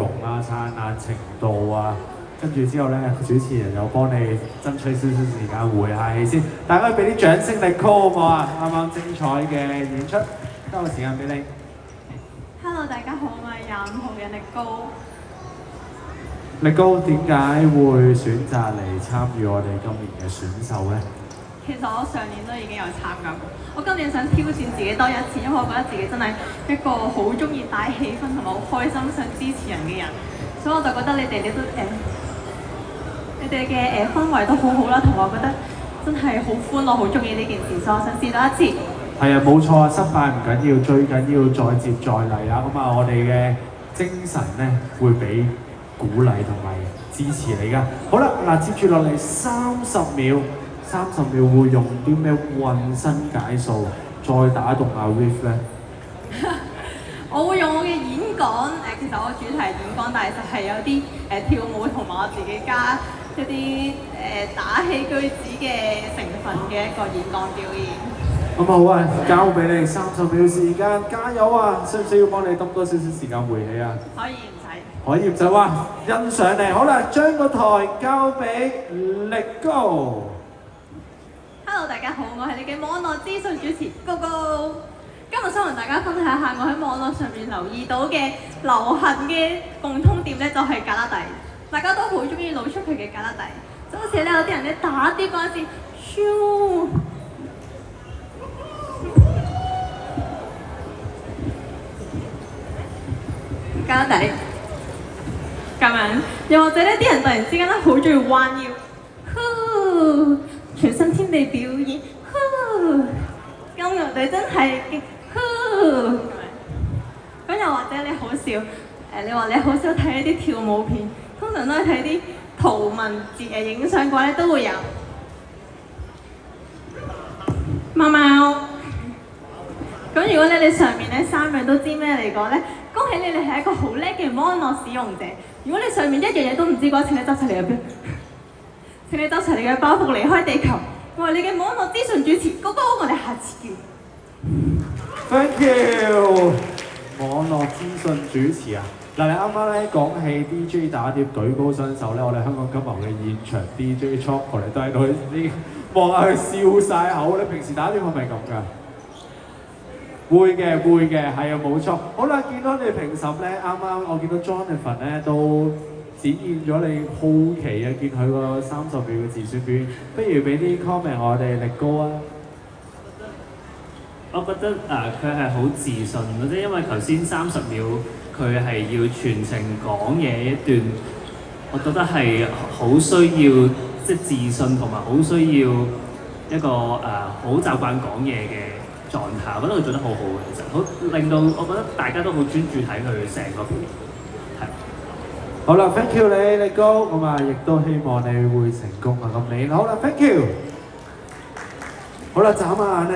容啊、燦爛程度啊，跟住之後咧，主持人又幫你爭取少少時間回下氣先。大家俾啲掌聲力 call 好唔好啊？啱啱精彩嘅演出，交個時間俾你。Hello， 大家好，我係25號嘅力高。力高點解會選擇嚟參與我哋今年嘅選秀咧？其實我上年都已經有參加過，我今年想挑戰自己多一次，因為我覺得自己真係一個好中意帶氣氛同埋好開心想支持人嘅人，所以我就覺得你哋都你哋嘅氛圍都好好啦，同埋我覺得真係好歡樂，好中意呢件事，所以我想試多一次。係啊，冇錯啊，失敗唔緊要，最緊要再接再厲啊！咁啊，我哋嘅精神咧會俾鼓勵同埋支持你㗎。好啦，嗱，接住落嚟30秒會用啲咩渾身解數再打動阿 Riff 咧？我會用我嘅演講，其實我主題係演講，但係就係有啲跳舞同埋我自己加一啲打氣句子嘅成分嘅一個演講表演。咁好啊，交俾你30秒時間，加油啊！需唔需要幫你多少少時間回氣啊？可以唔使。可以唔使哇，欣賞你。好啦，將個台交俾力高。Hello， 大家好，我係你嘅網絡資訊主持高高。今日想同大家分享下我喺網絡上面留意到嘅流行嘅共通點咧，就係格拉底。大家都好中意露出佢嘅格拉底，就好似咧有啲人咧打碟嗰陣時，咻！格拉底咁樣，又或者咧啲人突然之間咧好中意彎腰，呼！全身天地表演，金牛隊真係勁，咁又或者你好笑，你話你好少睇一啲跳舞片，通常都係睇啲圖文字影相嘅話咧都會有貓貓。咁如果你上面咧3樣都知咩嚟講咧，恭喜你哋係一個好叻嘅網絡使用者。如果你上面一樣嘢都唔知嘅話，請你執齊嚟入邊。請你執齊你嘅包袱離開地球。我係你嘅網絡資訊主持高高，我哋下次見。Thank you， 網絡資訊主持啊！嗱，你啱啱咧講起 DJ 打碟舉高雙手咧，我哋香港金牛嘅現場 DJ Choco 嚟都喺度啲望下佢笑晒口。你平時打碟係咪咁㗎？會嘅，係啊，冇錯。好啦，見到你評審咧，啱啱我見到 Jonathan 咧都展現咗你好奇啊！見佢個30秒嘅自選表演，不如俾啲 comment 我哋力高啊！我覺得佢係好自信嘅，即係因為頭先30秒佢係要全程講嘢一段，我覺得係好需要即係自信同埋好需要一個好習慣講嘢嘅狀態，我覺得佢做得好好嘅，其實好令到我覺得大家都好專注睇佢成個表演。好啦 ，thank you 你力高，咁啊亦都希望你會成功啊！咁你好啦 ，thank you。好啦，眨下眼咧。